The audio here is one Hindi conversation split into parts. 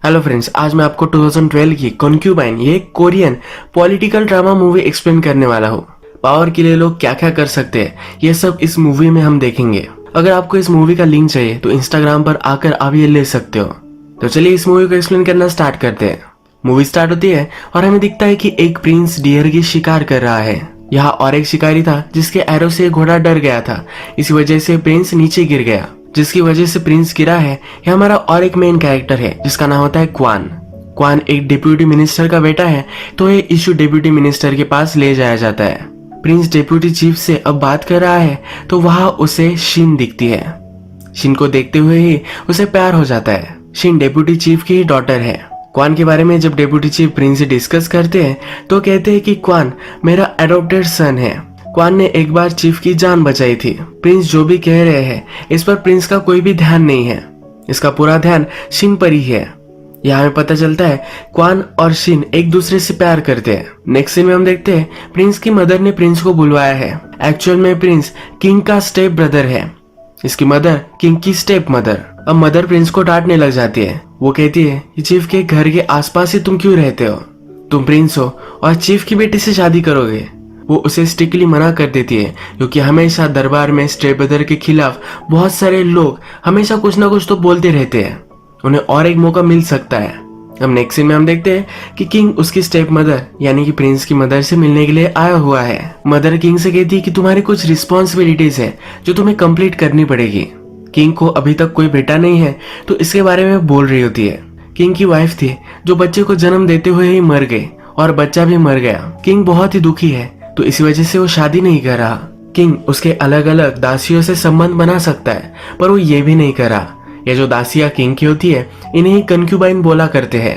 हेलो फ्रेंड्स, आज मैं आपको 2012 की कॉन्क्यूबाइन ये Korean political drama movie explain करने वाला हूँ। पावर के लिए लोग क्या क्या कर सकते हैं ये सब इस मूवी में हम देखेंगे। अगर आपको इस मूवी का लिंक चाहिए तो इंस्टाग्राम पर आकर आप ये ले सकते हो। तो चलिए इस मूवी को एक्सप्लेन करना स्टार्ट करते हैं। मूवी स्टार्ट होती है और हमें दिखता है कि एक प्रिंस डियर की शिकार कर रहा है। यहाँ और एक शिकारी था जिसके एरो से घोड़ा डर गया था। इसी वजह से प्रिंस नीचे गिर गया। जिसकी वजह से प्रिंस गिरा है ये हमारा और एक मेन कैरेक्टर है जिसका नाम होता है क्वान। क्वान एक डिप्यूटी मिनिस्टर का बेटा है, तो ये इशू डिप्यूटी मिनिस्टर के पास ले जाया जाता है। प्रिंस डिप्यूटी चीफ से अब बात कर रहा है तो वहां उसे शिन दिखती है। शिन को देखते हुए ही उसे प्यार हो जाता है। शिन डिप्यूटी चीफ की ही डॉटर है। क्वान के बारे में जब डिप्यूटी चीफ प्रिंस से डिस्कस करते हैं तो कहते हैं कि क्वान मेरा एडॉप्टेड सन है। क्वान ने एक बार चीफ की जान बचाई थी। प्रिंस जो भी कह रहे हैं इस पर प्रिंस का कोई भी ध्यान नहीं है। इसका पूरा ध्यान शिन पर ही है। यहाँ हमें पता चलता है क्वान और शिन एक दूसरे से प्यार करते हैं। नेक्स्ट सीन में हम देखते हैं प्रिंस की मदर ने प्रिंस को बुलवाया है। एक्चुअल में प्रिंस किंग का स्टेप ब्रदर है। इसकी मदर किंग की स्टेप मदर। अब मदर प्रिंस को डांटने लग जाती है। वो कहती है कि चीफ के घर के आसपास ही तुम क्यों रहते हो, तुम प्रिंस हो और चीफ की बेटी से शादी करोगे। वो उसे स्ट्रिक्टली मना कर देती है क्योंकि हमेशा दरबार में स्टेप ब्रदर के खिलाफ बहुत सारे लोग हमेशा कुछ ना कुछ तो बोलते रहते हैं। उन्हें और एक मौका मिल सकता है। अब नेक्स्ट सीन में हम देखते हैं कि किंग उसकी स्टेप मदर यानी कि प्रिंस की मदर से मिलने के लिए आया हुआ है। मदर किंग से कहती है कि तुम्हारी कुछ रिस्पॉन्सिबिलिटीज है जो तुम्हें कंप्लीट करनी पड़ेगी। किंग को अभी तक कोई बेटा नहीं है तो इसके बारे में बोल रही होती है। किंग की वाइफ थी जो बच्चे को जन्म देते हुए ही मर गई और बच्चा भी मर गया। किंग बहुत ही दुखी है तो इसी वजह से वो शादी नहीं कर रहा। किंग उसके अलग अलग दासियों से संबंध बना सकता है पर वो ये भी नहीं कर रहा। ये जो दासियां किंग की होती है इन्हें ही कॉन्क्यूबाइन बोला करते हैं।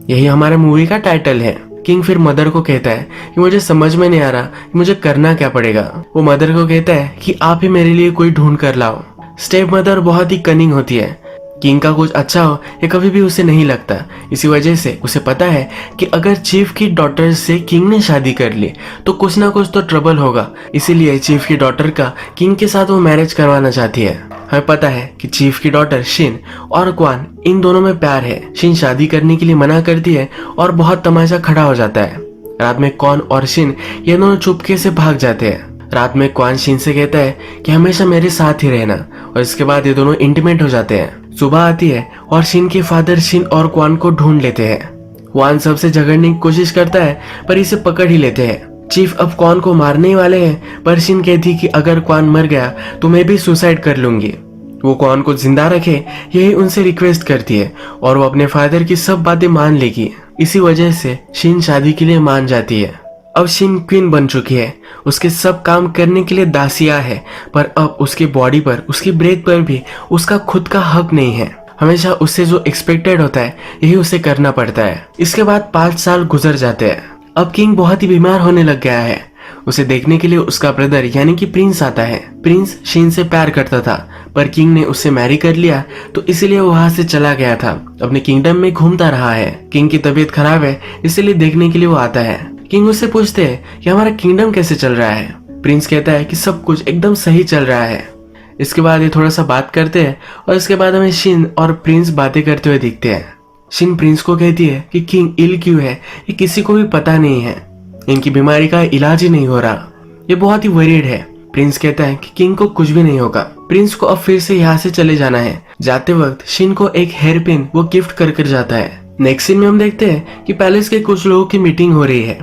यही हमारे मूवी का टाइटल है। किंग फिर मदर को कहता है कि मुझे समझ में नहीं आ रहा कि मुझे करना क्या पड़ेगा। वो मदर को कहता है कि आप ही मेरे लिए कोई ढूंढ कर लाओ। स्टेप मदर बहुत ही कनिंग होती है। किंग का कुछ अच्छा हो ये कभी भी उसे नहीं लगता। इसी वजह से उसे पता है कि अगर चीफ की डॉटर से किंग ने शादी कर ली तो कुछ ना कुछ तो ट्रबल होगा। इसीलिए चीफ की डॉटर का किंग के साथ वो मैरिज करवाना चाहती है। हमें पता है कि चीफ की डॉटर शिन और क्वान इन दोनों में प्यार है। शिन शादी करने के लिए मना करती है और बहुत तमाशा खड़ा हो जाता है। रात में क्वान और शिन ये दोनों चुपके से भाग जाते हैं। रात में क्वान शिन से कहता है कि हमेशा मेरे साथ ही रहना और इसके बाद ये दोनों इंटीमेट हो जाते हैं। सुबह आती है और शिन के फादर शिन और क्वान को ढूंढ लेते हैं। क्वान सबसे झगड़ने की कोशिश करता है पर इसे पकड़ ही लेते हैं। चीफ अब क्वान को मारने ही वाले हैं पर शिन कहती कि अगर क्वान मर गया तो मैं भी सुसाइड कर लूंगी। वो क्वान को जिंदा रखे यही उनसे रिक्वेस्ट करती है और वो अपने फादर की सब बातें मान लेगी। इसी वजह से शिन शादी के लिए मान जाती है। अब शिन क्वीन बन चुकी है। उसके सब काम करने के लिए दासिया है पर अब उसकी बॉडी पर उसकी ब्रेथ पर भी उसका खुद का हक नहीं है। हमेशा उससे जो एक्सपेक्टेड होता है यही उसे करना पड़ता है। इसके बाद 5 साल गुजर जाते हैं। अब किंग बहुत ही बीमार होने लग गया है। उसे देखने के लिए उसका ब्रदर यानी कि प्रिंस आता है। प्रिंस शिन से प्यार करता था पर किंग ने उससे मैरी कर लिया तो इसलिए वो वहां से चला गया था। अपने किंगडम में घूमता रहा है। किंग की तबीयत खराब है इसलिए देखने के लिए वो आता है। किंग उससे पूछते हैं कि हमारा किंगडम कैसे चल रहा है। प्रिंस कहता है कि सब कुछ एकदम सही चल रहा है। इसके बाद ये थोड़ा सा बात करते हैं और इसके बाद हमें शिन और प्रिंस बातें करते हुए दिखते हैं। शिन प्रिंस को कहती है कि किंग इल क्यों है ये किसी को भी पता नहीं है। इनकी बीमारी का इलाज ही नहीं हो रहा। ये बहुत ही वरीड है। प्रिंस कहता है कि किंग को कुछ भी नहीं होगा। प्रिंस को अब फिर से यहाँ से चले जाना है। जाते वक्त शिन को एक हेयर पिन वो गिफ्ट कर जाता है। नेक्स्ट सीन में हम देखते हैं कि पैलेस के कुछ लोगों की मीटिंग हो रही है।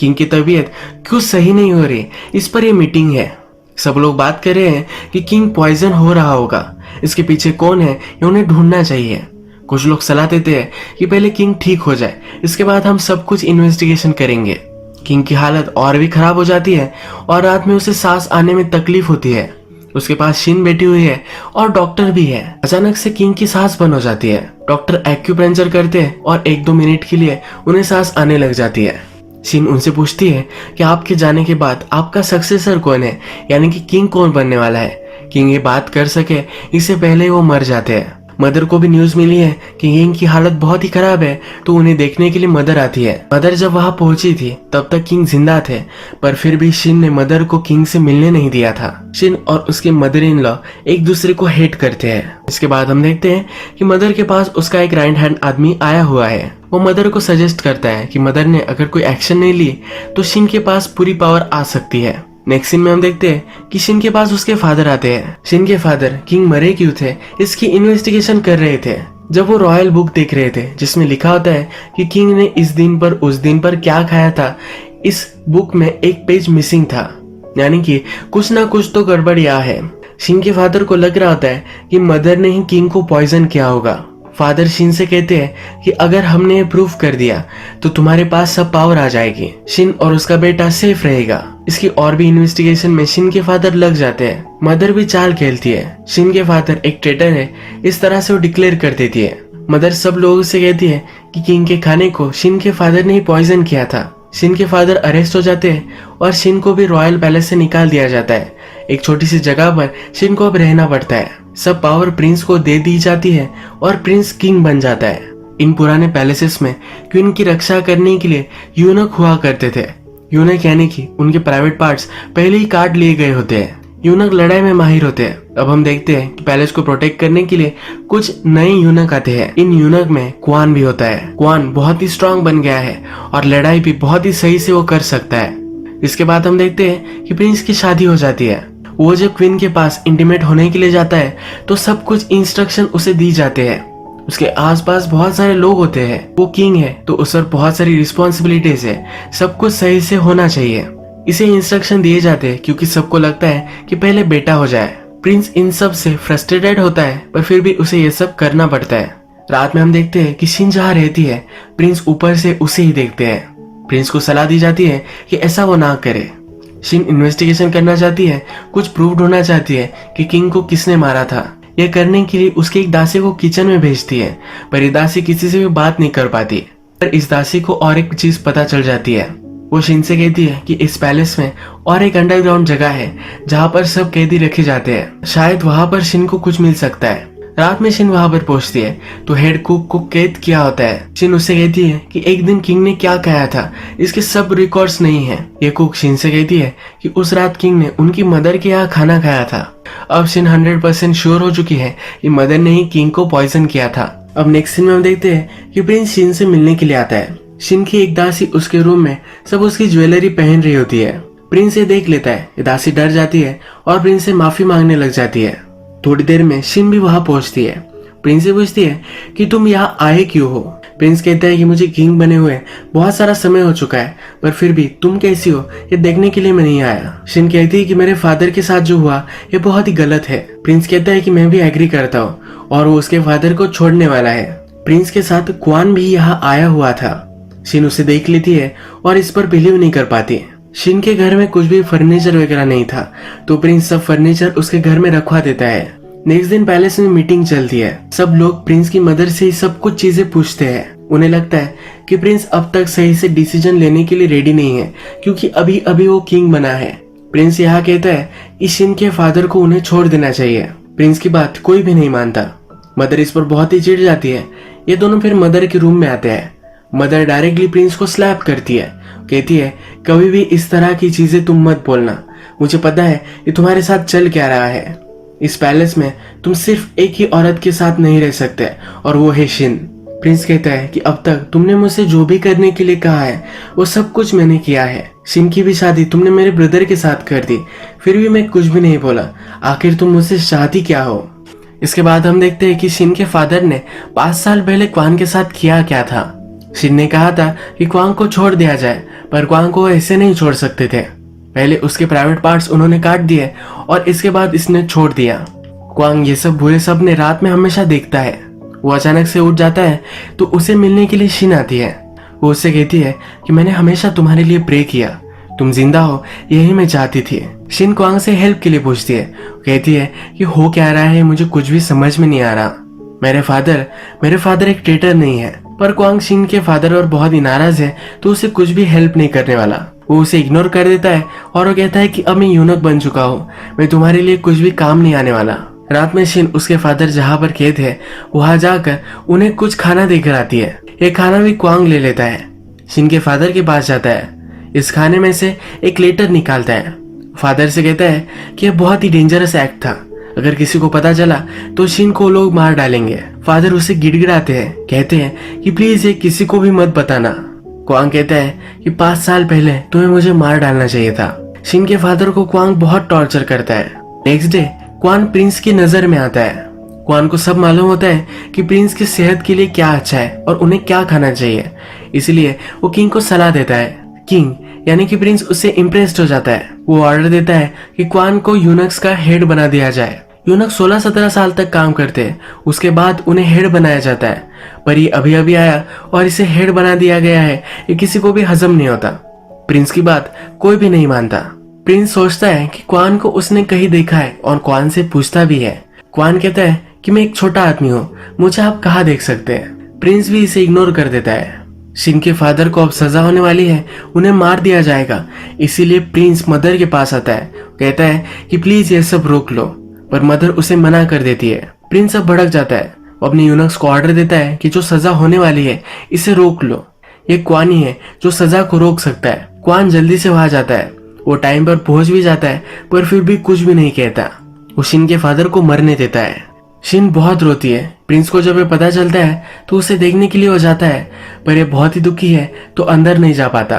किंग की तबीयत क्यों सही नहीं हो रही इस पर ये मीटिंग है। सब लोग बात कर रहे हैं कि किंग पॉइजन हो रहा होगा। इसके पीछे कौन है ये उन्हें ढूंढना चाहिए। कुछ लोग सलाह देते हैं कि पहले किंग ठीक हो जाए इसके बाद हम सब कुछ इन्वेस्टिगेशन करेंगे। किंग की हालत और भी खराब हो जाती है और रात में उसे सांस आने में तकलीफ होती है। उसके पास शिन बैठी हुई है और डॉक्टर भी है। अचानक से किंग की सांस बंद हो जाती है। डॉक्टर एक्यूप्रेंचर करते हैं और 1-2 मिनट के लिए उन्हें सांस आने लग जाती है। शिन उनसे पूछती है कि आपके जाने के बाद आपका सक्सेसर कौन है यानी कि किंग कौन बनने वाला है। किंग ये बात कर सके इससे पहले वो मर जाते हैं। मदर को भी न्यूज मिली है कि किंग की हालत बहुत ही खराब है, तो उन्हें देखने के लिए मदर आती है। मदर जब वहां पहुंची थी तब तक किंग जिंदा थे, पर फिर भी शिन ने मदर को किंग से मिलने नहीं दिया था। शिन और उसके मदर इन लॉ एक दूसरे को हेट करते हैं। इसके बाद हम देखते हैं कि मदर के पास उसका एक राइट हैंड आदमी आया हुआ है। वो मदर को सजेस्ट करता है कि मदर ने अगर कोई एक्शन नहीं ली तो शिन के पास पूरी पावर आ सकती है। नेक्स्ट सीन में हम देखते हैं कि शिन के पास उसके फादर आते हैं। शिन के फादर किंग मरे क्यों थे इसकी इन्वेस्टिगेशन कर रहे थे। जब वो रॉयल बुक देख रहे थे जिसमें लिखा होता है कि किंग ने इस दिन पर उस दिन पर क्या खाया था, इस बुक में एक पेज मिसिंग था, यानी कि कुछ ना कुछ तो गड़बड़ यहाँ है। शिन के फादर को लग रहा होता है कि मदर ने ही किंग को पॉइजन किया होगा। फादर शिन से कहते हैं कि अगर हमने ये प्रूफ कर दिया तो तुम्हारे पास सब पावर आ जाएगी, शिन और उसका बेटा सेफ रहेगा। इसकी और भी इन्वेस्टिगेशन में शिन के फादर लग जाते हैं। मदर भी चाल खेलती है। शिन के फादर एक ट्रेटर है, इस तरह से वो डिक्लेयर कर देती है। मदर सब लोगों से कहती है कि किंग के खाने को शिन के फादर ने ही पॉइजन किया था। शिन के फादर अरेस्ट हो जाते हैं और शिन को भी रॉयल पैलेस से निकाल दिया जाता है। एक छोटी सी जगह पर शिन को अब रहना पड़ता है। सब पावर प्रिंस को दे दी जाती है और प्रिंस किंग बन जाता है। इन पुराने पैलेसेस में क्वीन की रक्षा करने के लिए यूनक हुआ करते थे। यूनक यानी कि उनके प्राइवेट पार्ट्स पहले ही काट लिए गए होते हैं। यूनक लड़ाई में माहिर होते हैं। अब हम देखते हैं कि पैलेस को प्रोटेक्ट करने के लिए कुछ नए यूनक आते हैं। इन यूनक में क्वान भी होता है। क्वान बहुत ही स्ट्रांग बन गया है और लड़ाई भी बहुत ही सही से वो कर सकता है। इसके बाद हम देखते हैं कि प्रिंस की शादी हो जाती है। वो जब क्वीन के पास इंटीमेट होने के लिए जाता है तो सब कुछ इंस्ट्रक्शन उसे दी जाते हैं। उसके आसपास बहुत सारे लोग होते हैं। वो किंग है तो उस पर बहुत सारी रिस्पॉन्सिबिलिटीज है, सब कुछ सही से होना चाहिए। इसे इंस्ट्रक्शन दिए जाते हैं क्योंकि सबको लगता है कि पहले बेटा हो जाए। प्रिंस इन सब से फ्रस्ट्रेटेड होता है पर फिर भी उसे ये सब करना पड़ता है। रात में हम देखते हैं कि शिन जहाँ रहती है प्रिंस ऊपर से उसे ही देखते हैं। प्रिंस को सलाह दी जाती है कि ऐसा वो ना करे। शिन इन्वेस्टिगेशन करना चाहती है, कुछ प्रूव ढूंढना चाहती है कि किंग को किसने मारा था। यह करने के लिए उसके एक दासी को किचन में भेजती है, पर ये दासी किसी से भी बात नहीं कर पाती। पर इस दासी को और एक चीज पता चल जाती है। वो शिन से कहती है कि इस पैलेस में और एक अंडरग्राउंड जगह है जहाँ पर सब कैदी रखे जाते हैं, शायद वहां पर शिन को कुछ मिल सकता है। रात में शिन वहां पर पहुंचती है तो हेड कुक को कैद किया होता है। शिन उससे कहती है कि एक दिन किंग ने क्या खाया था इसके सब रिकॉर्ड्स नहीं है। ये कुक शिन से कहती है कि उस रात किंग ने उनकी मदर के यहाँ खाना खाया था। अब शिन 100% श्योर हो चुकी है कि मदर ने ही किंग को पॉइजन किया था। अब नेक्स्ट सीन में हम देखते हैं कि प्रिंस शिन से मिलने के लिए आता है। शिन की एक दासी उसके रूम में सब उसकी ज्वेलरी पहन रही होती है। प्रिंस ये देख लेता है। ये दासी डर जाती है और प्रिंस से माफी मांगने लग जाती है। थोड़ी देर में शिन भी वहां पहुंचती है। प्रिंस से पूछती है कि तुम यहाँ आए क्यों हो। प्रिंस कहता है कि मुझे किंग बने हुए बहुत सारा समय हो चुका है, पर फिर भी तुम कैसी हो ये देखने के लिए मैं नहीं आया। शिन कहती है कि मेरे फादर के साथ जो हुआ ये बहुत ही गलत है। प्रिंस कहता है कि मैं भी एग्री करता हूँ और वो उसके फादर को छोड़ने वाला है। प्रिंस के साथ क्वान भी यहाँ आया हुआ था। शिन उसे देख लेती है और इस पर बिलीव नहीं कर पाती। शिन के घर में कुछ भी फर्नीचर वगैरह नहीं था तो प्रिंस सब फर्नीचर उसके घर में रखवा देता है। नेक्स्ट दिन पैलेस में मीटिंग चलती है। सब लोग प्रिंस की मदर से ही सब कुछ चीजें पूछते हैं। उन्हें लगता है कि प्रिंस अब तक सही से डिसीजन लेने के लिए रेडी नहीं है क्योंकि अभी अभी वो किंग बना है। प्रिंस यहाँ कहता है कि शिन के फादर को उन्हें छोड़ देना चाहिए। प्रिंस की बात कोई भी नहीं मानता। मदर इस पर बहुत ही चिढ़ जाती है। ये दोनों फिर मदर के रूम में आते हैं। मदर डायरेक्टली प्रिंस को स्लैप करती है, कहती है कभी भी इस तरह की चीजें तुम मत बोलना। मुझे पता है कि तुम्हारे साथ चल क्या रहा है। इस पैलेस में तुम सिर्फ एक ही औरत के साथ नहीं रह सकते और वो है शिन। प्रिंस कहता है कि अब तक तुमने मुझसे जो भी करने के लिए कहा है वो सब कुछ मैंने किया है। शिन की भी शादी तुमने मेरे ब्रदर के साथ कर दी, फिर भी मैं कुछ भी नहीं बोला। आखिर तुम मुझसे चाहती क्या हो। इसके बाद हम देखते हैं कि शिन के फादर ने 5 साल पहले क्वान के साथ किया क्या था। शिन ने कहा था कि क्वांग को छोड़ दिया जाए, पर क्वांग को ऐसे नहीं छोड़ सकते थे। पहले उसके प्राइवेट पार्ट्स उन्होंने काट दिए और इसके बाद इसने छोड़ दिया। क्वांग ये सब बुरे सपने रात में हमेशा देखता है। वो अचानक से उठ जाता है तो उसे मिलने के लिए शिन आती है। वो उससे कहती है कि मैंने हमेशा तुम्हारे लिए प्रे किया, तुम जिंदा हो यही मैं चाहती थी। शिन क्वांग से हेल्प के लिए पूछती है। कहती है कि हो क्या रहा है मुझे कुछ भी समझ में नहीं आ रहा। मेरे फादर एक ट्रेटर नहीं है। पर क्वांग शिन के फादर और बहुत ही नाराज है तो उसे कुछ भी हेल्प नहीं करने वाला। वो उसे इग्नोर कर देता है और वो कहता है कि अब मैं यूनक बन चुका हूँ, मैं तुम्हारे लिए कुछ भी काम नहीं आने वाला। रात में शिन उसके फादर जहाँ पर कैद है वहां जाकर उन्हें कुछ खाना देकर आती है। ये खाना भी क्वांग ले लेता है। शिन के फादर के पास जाता है। इस खाने में से एक लेटर निकालता है। फादर से कहता है कि यह बहुत ही डेंजरस एक्ट था, अगर किसी को पता चला तो शिन को लोग मार डालेंगे। फादर उसे गिड़गिड़ाते हैं, कहते हैं कि प्लीज ये किसी को भी मत बताना। क्वांग कहता है कि 5 साल पहले तुम्हें मुझे मार डालना चाहिए था। शिन के फादर को क्वांग बहुत टॉर्चर करता है। नेक्स्ट डे क्वान प्रिंस की नजर में आता है। क्वान को सब मालूम होता है कि प्रिंस की सेहत के लिए क्या अच्छा है और उन्हें क्या खाना चाहिए, इसलिए वो किंग को सलाह देता है। किंग यानी कि प्रिंस उससे इम्प्रेस्ड हो जाता है। वो ऑर्डर देता है कि क्वान को यूनक्स का हेड बना दिया जाए। यूनक 16-17 साल तक काम करते हैं, उसके बाद उन्हें हेड बनाया जाता है। पर ये अभी अभी आया और इसे हेड बना दिया गया है, ये किसी को भी हजम नहीं होता। प्रिंस की बात कोई भी नहीं मानता। प्रिंस सोचता है कि क्वान को उसने कहीं देखा है और क्वान से पूछता भी है। क्वान कहता है कि मैं एक छोटा आदमी हूँ, मुझे आप कहाँ देख सकते हैं। प्रिंस भी इसे इग्नोर कर देता है। शिन के फादर को अब सजा होने वाली है, उन्हें मार दिया जाएगा, इसीलिए प्रिंस मदर के पास आता है। कहता है कि प्लीज ये सब रोक लो, पर मदर उसे मना कर देती है। प्रिंस अब भड़क जाता है। वो अपने यूनक्स को ऑर्डर देता है कि जो सजा होने वाली है इसे रोक लो। ये क्वान ही है जो सजा को रोक सकता है। क्वान जल्दी से वहां जाता है। वो टाइम पर पहुंच भी जाता है, पर फिर भी कुछ भी नहीं कहता। वो शिन के फादर को मरने देता है। शिन बहुत रोती है। प्रिंस को जब ये पता चलता है तो उसे देखने के लिए वो जाता है, पर ये बहुत ही दुखी है तो अंदर नहीं जा पाता।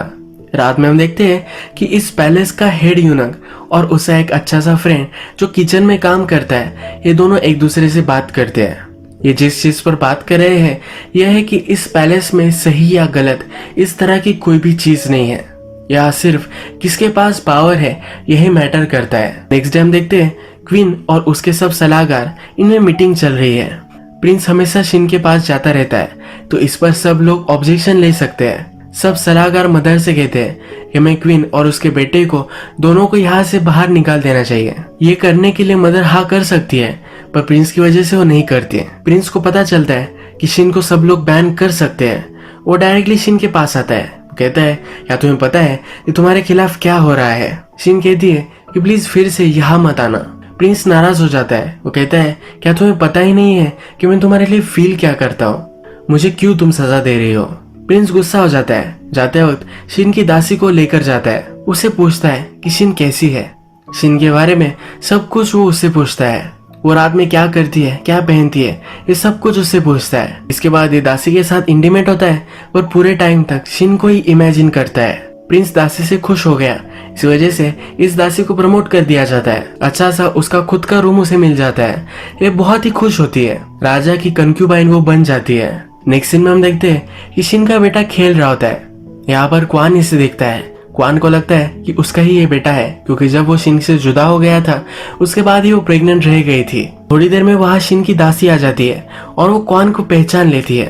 रात में हम देखते हैं कि इस पैलेस का हेड यूनक और उसका एक अच्छा सा फ्रेंड जो किचन में काम करता है, ये दोनों एक दूसरे से बात करते हैं। ये जिस चीज पर बात कर रहे हैं यह है कि इस पैलेस में सही या गलत इस तरह की कोई भी चीज नहीं है, या सिर्फ किसके पास पावर है यही मैटर करता है। नेक्स्ट डे हम देखते हैं क्वीन और उसके सब सलाहकार, इनमें मीटिंग चल रही है। प्रिंस हमेशा शिन के पास जाता रहता है, तो इस पर सब लोग ऑब्जेक्शन ले सकते हैं। सब सलाहकार मदर से कहते हैं कि मैं क्वीन और उसके बेटे को दोनों को यहाँ से बाहर निकाल देना चाहिए। ये करने के लिए मदर हाँ कर सकती है, पर प्रिंस की वजह से वो नहीं करती है। प्रिंस को पता चलता है कि शिन को सब लोग बैन कर सकते हैं। वो डायरेक्टली शिन के पास आता है, कहता है क्या तुम्हें पता है कि तुम्हारे खिलाफ क्या हो रहा है। शिन कहती है कि प्लीज फिर से यहाँ मत आना। प्रिंस नाराज हो जाता है। वो कहता है क्या तुम्हें पता ही नहीं है कि मैं तुम्हारे लिए फील क्या करता हूँ, मुझे क्यों तुम सजा दे रही हो। प्रिंस गुस्सा हो जाता है। जाते वक्त शिन की दासी को लेकर जाता है। उससे पूछता है कि शिन कैसी है। शिन के बारे में सब कुछ वो उससे पूछता है। वो रात में क्या करती है, क्या पहनती है, ये सब कुछ उससे पूछता है। इसके बाद ये दासी के साथ इंटीमेट होता है, पर पूरे टाइम तक शिन को ही इमेजिन करता है। प्रिंस दासी से खुश हो गया। इस वजह से इस दासी को प्रमोट कर दिया जाता है। अच्छा सा उसका खुद का रूम उसे मिल जाता है। ये बहुत ही खुश होती है। राजा की कंक्यूबाइन वो बन जाती है। नेक्स्ट सीन में हम देखते हैं कि शिन का बेटा खेल रहा होता है। यहाँ पर क्वान इसे देखता है। क्वान को लगता है कि उसका ही ये बेटा है, क्योंकि जब वो शिन से जुदा हो गया था उसके बाद ही वो प्रेग्नेंट रह गई थी। थोड़ी देर में वहाँ शिन की दासी आ जाती है और वो क्वान को पहचान लेती है।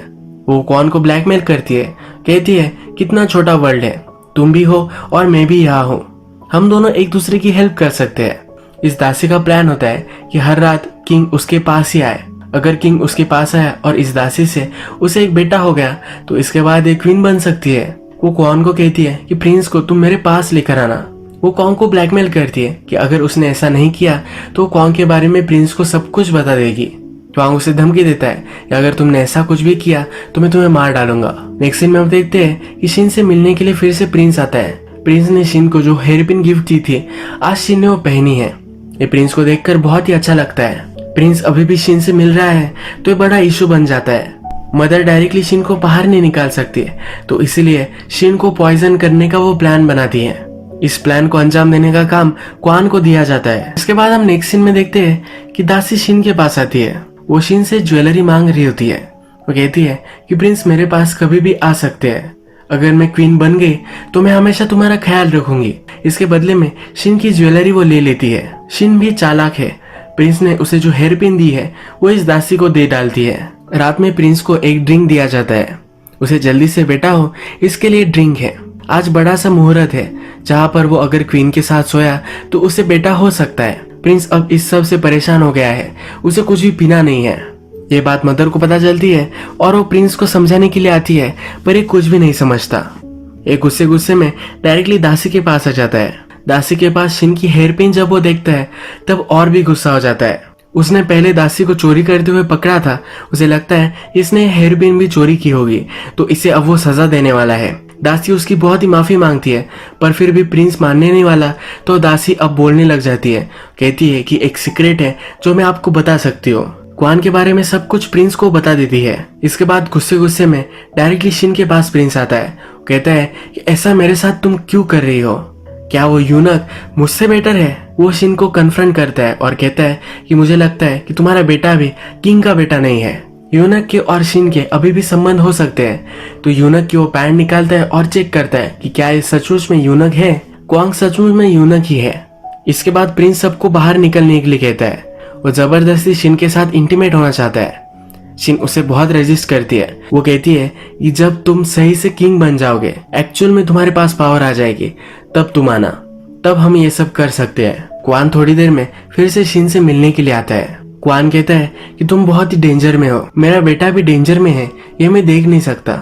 वो क्वान को ब्लैकमेल करती है, कहती है कितना छोटा वर्ल्ड है, तुम भी हो और मैं भी यहाँ हूँ, हम दोनों एक दूसरे की हेल्प कर सकते हैं। इस दासी का प्लान होता है कि हर रात किंग उसके पास ही आए। अगर किंग उसके पास आया और इस दासी से उसे एक बेटा हो गया तो इसके बाद एक क्वीन बन सकती है। वो क्वान को कहती है कि प्रिंस को तुम मेरे पास लेकर आना। वो क्वान को ब्लैकमेल करती है कि अगर उसने ऐसा नहीं किया तो क्वान के बारे में प्रिंस को सब कुछ बता देगी। क्वान उसे धमकी देता है कि अगर तुमने ऐसा कुछ भी किया तो मैं तुम्हें मार डालूंगा। नेक्स्ट सीन में हम देखते हैं कि शिन से मिलने के लिए फिर से प्रिंस आता है। प्रिंस ने शिन को जो हेयरपिन गिफ्ट दी थी आज शिन ने वो पहनी है। ये प्रिंस को देखकर बहुत ही अच्छा लगता है। प्रिंस अभी भी शिन से मिल रहा है तो ये बड़ा इशू बन जाता है। मदर डायरेक्टली शिन को बाहर नहीं निकाल सकती है, तो इसीलिए शिन को पॉइजन करने का वो प्लान बनाती है। इस प्लान को अंजाम देने का काम क्वान को दिया जाता है। इसके बाद हम नेक्स्ट सीन में देखते हैं कि दासी शिन के पास आती है। वो शिन से ज्वेलरी मांग रही होती है। वो कहती है कि प्रिंस मेरे पास कभी भी आ सकते हैं, अगर मैं क्वीन बन गई तो मैं हमेशा तुम्हारा ख्याल रखूंगी। इसके बदले में शिन की ज्वेलरी वो ले लेती है। शिन भी चालाक है। प्रिंस ने उसे जो हेयरपिन दी है वो इस दासी को दे डालती है। रात में प्रिंस को एक ड्रिंक दिया जाता है। उसे जल्दी से बेटा हो इसके लिए ड्रिंक है। आज बड़ा सा मुहूर्त है जहाँ पर वो अगर क्वीन के साथ सोया तो उसे बेटा हो सकता है। प्रिंस अब इस सब से परेशान हो गया है, उसे कुछ भी पीना नहीं है। ये बात मदर को पता चलती है और वो प्रिंस को समझाने के लिए आती है, पर ये कुछ भी नहीं समझता। एक गुस्से में डायरेक्टली दासी के पास आ जाता है। दासी के पास शिन की हेयरपिन जब वो देखता है तब और भी गुस्सा हो जाता है। उसने पहले दासी को चोरी करते हुए पकड़ा था। उसे लगता है इसने हेयरपिन भी चोरी की होगी, तो इसे अब वो सजा देने वाला है। दासी उसकी बहुत ही माफी मांगती है, पर फिर भी प्रिंस मानने नहीं वाला। तो दासी अब बोलने लग जाती है, कहती है कि एक सीक्रेट है जो मैं आपको बता सकती हूँ। क्वान के बारे में सब कुछ प्रिंस को बता देती है। इसके बाद गुस्से गुस्से में डायरेक्टली शिन के पास प्रिंस आता है। कहता है कि ऐसा मेरे साथ तुम क्यों कर रही हो, क्या वो यूनक मुझसे बेटर है? वो शिन को कन्फ्रंट करता है और कहता है कि मुझे लगता है कि तुम्हारा बेटा भी किंग का बेटा नहीं है। यूनक के और शिन के अभी भी संबंध हो सकते हैं। तो यूनक की वो पैंट निकालता है और चेक करता है कि क्या ये सचमुच में यूनक है। क्वांग सचमुच में यूनक ही है। इसके बाद प्रिंस सबको बाहर निकलने के लिए कहता है। वो जबरदस्ती शिन के साथ इंटीमेट होना चाहता है। शिन उसे बहुत रेजिस्ट करती है। वो कहती है कि जब तुम सही से किंग बन जाओगे, एक्चुअल में तुम्हारे पास पावर आ जाएगी, तब तुम आना, तब हम ये सब कर सकते हैं। क्वान थोड़ी देर में फिर से शिन से मिलने के लिए आता है। क्वान कहता है कि तुम बहुत ही डेंजर में हो, मेरा बेटा भी डेंजर में है, ये मैं देख नहीं सकता,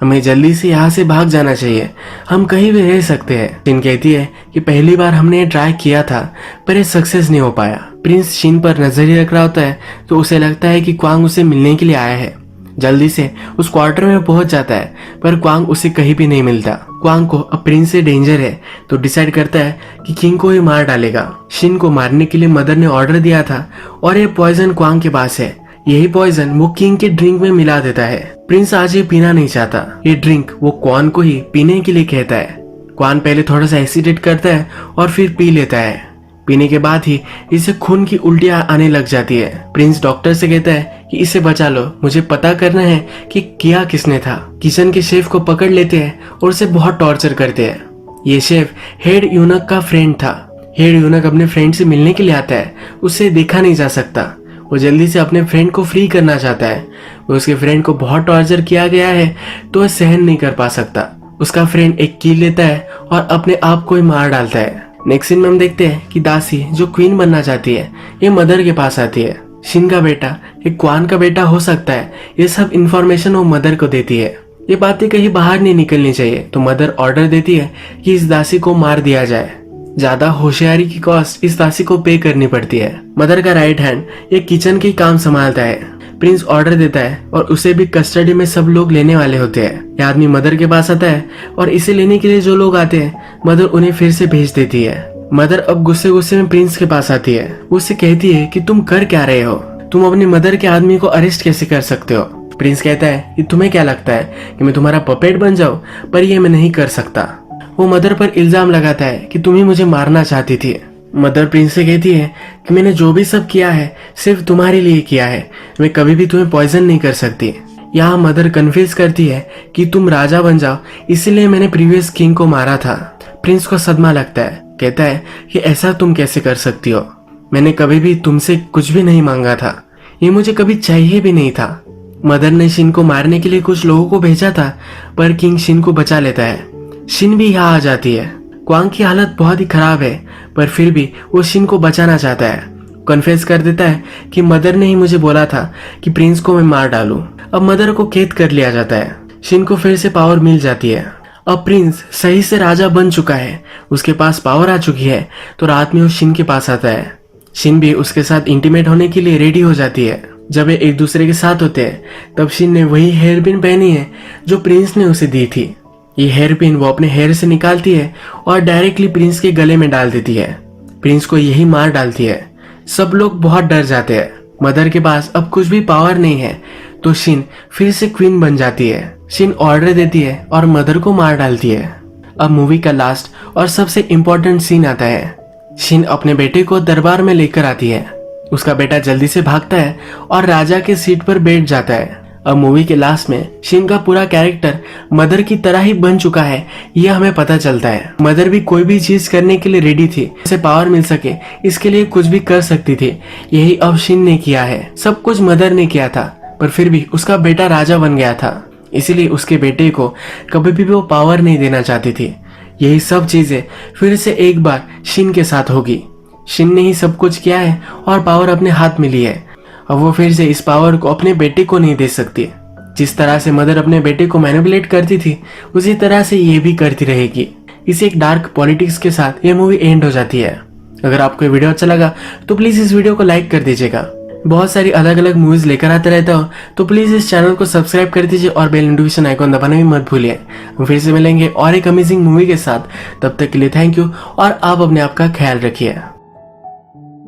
हमें जल्दी से यहाँ से भाग जाना चाहिए, हम कहीं भी रह सकते हैं। शिन कहती है कि पहली बार हमने ये ट्राई किया था पर ये सक्सेस नहीं हो पाया। प्रिंस शिन पर नजर ही रख रहा होता है, तो उसे लगता है कि क्वांग उसे मिलने के लिए आया है। जल्दी से उस क्वार्टर में पहुंच जाता है, पर क्वांग उसे कहीं भी नहीं मिलता। क्वांग को अब प्रिंस से डेंजर है, तो डिसाइड करता है कि किंग को ही मार डालेगा। शिन को मारने के लिए मदर ने ऑर्डर दिया था और ये पॉइजन क्वांग के पास है। यही पॉइजन वो किंग के ड्रिंक में मिला देता है। प्रिंस आज ये पीना नहीं चाहता। ये ड्रिंक वो क्वान को ही पीने के लिए कहता है। क्वान पहले थोड़ा सा हेसिटेट करता है और फिर पी लेता है। पीने के बाद ही इसे खून की उल्टियां आने लग जाती है। प्रिंस डॉक्टर से कहता है कि इसे बचा लो, मुझे पता करना है कि किया किसने था। किचन के शेफ को पकड़ लेते हैं और उसे बहुत टॉर्चर करते हैं। ये शेफ हेड यूनक का फ्रेंड था। हेड यूनक अपने फ्रेंड से मिलने के लिए आता है, उसे देखा नहीं जा सकता। वो जल्दी से अपने फ्रेंड को फ्री करना चाहता है। उसके फ्रेंड को बहुत टॉर्चर किया गया है, तो वह सहन नहीं कर पा सकता। उसका फ्रेंड एक कील लेता है और अपने आप को ही मार डालता है। नेक्स्ट सीन में हम देखते हैं कि दासी जो क्वीन बनना चाहती है, ये मदर के पास आती है। शिन का बेटा एक क्वान का बेटा हो सकता है, ये सब इंफॉर्मेशन वो मदर को देती है। ये बातें कहीं बाहर नहीं निकलनी चाहिए, तो मदर ऑर्डर देती है कि इस दासी को मार दिया जाए। ज्यादा होशियारी की कॉस्ट इस दासी को पे करनी पड़ती है। मदर का राइट हैंड ये किचन के काम संभालता है। प्रिंस ऑर्डर देता है और उसे भी कस्टडी में सब लोग लेने वाले होते हैं। यह आदमी मदर के पास आता है और इसे लेने के लिए जो लोग आते हैं, मदर उन्हें फिर से भेज देती है। मदर अब गुस्से गुस्से में प्रिंस के पास आती है। उससे कहती है कि तुम कर क्या रहे हो, तुम अपनी मदर के आदमी को अरेस्ट कैसे कर सकते हो। प्रिंस कहता है कि तुम्हें क्या लगता है कि मैं तुम्हारा पपेट बन जाऊं, पर ये मैं नहीं कर सकता। वो मदर पर इल्जाम लगाता है कि तुम ही मुझे मारना चाहती थी। मदर प्रिंस से कहती है कि मैंने जो भी सब किया है सिर्फ तुम्हारे लिए किया है, मैं कभी भी तुम्हें पॉइजन नहीं कर सकती। यहाँ मदर कन्फ्यूज करती है कि तुम राजा बन जाओ, इसलिए मैंने प्रीवियस किंग को मारा था। प्रिंस को सदमा लगता है, कहता है कि ऐसा तुम कैसे कर सकती हो, मैंने कभी भी तुमसे कुछ भी नहीं मांगा था, ये मुझे कभी चाहिए भी नहीं था। मदर ने शिन को मारने के लिए कुछ लोगों को भेजा था, पर किंग शिन को बचा लेता है। शिन भी यहाँ आ जाती है। क्वांग की हालत बहुत ही खराब है, पर फिर भी वो शिन को बचाना चाहता है। कन्फेस कर देता है कि मदर ने ही मुझे बोला था कि प्रिंस को मैं मार डालूं। अब मदर को कैद कर लिया जाता है। शिन को फिर से पावर मिल जाती है। अब प्रिंस सही से राजा बन चुका है, उसके पास पावर आ चुकी है, तो रात में वो शिन के पास आता है। शिन भी उसके साथ इंटीमेट होने के लिए रेडी हो जाती है। जब वे एक दूसरे के साथ होते हैं, तब शिन ने वही हेयर पिन पहनी है जो प्रिंस ने उसे दी थी। ये हेयर पिन वो अपने हेयर से निकालती है और डायरेक्टली प्रिंस के गले में डाल देती है। प्रिंस को यही मार डालती है। सब लोग बहुत डर जाते हैं। मदर के पास अब कुछ भी पावर नहीं है, तो शिन फिर से क्वीन बन जाती है। शिन ऑर्डर देती है और मदर को मार डालती है। अब मूवी का लास्ट और सबसे इम्पोर्टेंट सीन आता है। शिन अपने बेटे को दरबार में लेकर आती है। उसका बेटा जल्दी से भागता है और राजा के सीट पर बैठ जाता है। अब मूवी के लास्ट में शिन का पूरा कैरेक्टर मदर की तरह ही बन चुका है, यह हमें पता चलता है। मदर भी कोई भी चीज करने के लिए रेडी थी, उसे पावर मिल सके इसके लिए कुछ भी कर सकती थी। यही अब शिन ने किया है। सब कुछ मदर ने किया था, पर फिर भी उसका बेटा राजा बन गया था, इसीलिए उसके बेटे को कभी भी वो पावर नहीं देना चाहती थी। यही सब चीजें फिर से एक बार शिन के साथ होगी। शिन ने ही सब कुछ किया है और पावर अपने हाथ में ली है। अब वो फिर से इस पावर को अपने बेटे को नहीं दे सकती। जिस तरह से मदर अपने बेटे को मैनिपुलेट करती थी, उसी तरह से ये भी करती रहेगी। इस एक डार्क पॉलिटिक्स के साथ ये मूवी एंड हो जाती है। अगर आपको ये वीडियो अच्छा लगा तो प्लीज इस वीडियो को लाइक कर दीजिएगा। बहुत सारी अलग अलग मूवीज लेकर आते रहता हूँ, तो प्लीज इस चैनल को सब्सक्राइब कर दीजिए और बेल नोटिफिकेशन आइकॉन दबाना भी मत भूलिए। हम फिर से मिलेंगे और एक अमेजिंग मूवी के साथ। तब तक के लिए थैंक यू और आप अपने आप का ख्याल रखिए।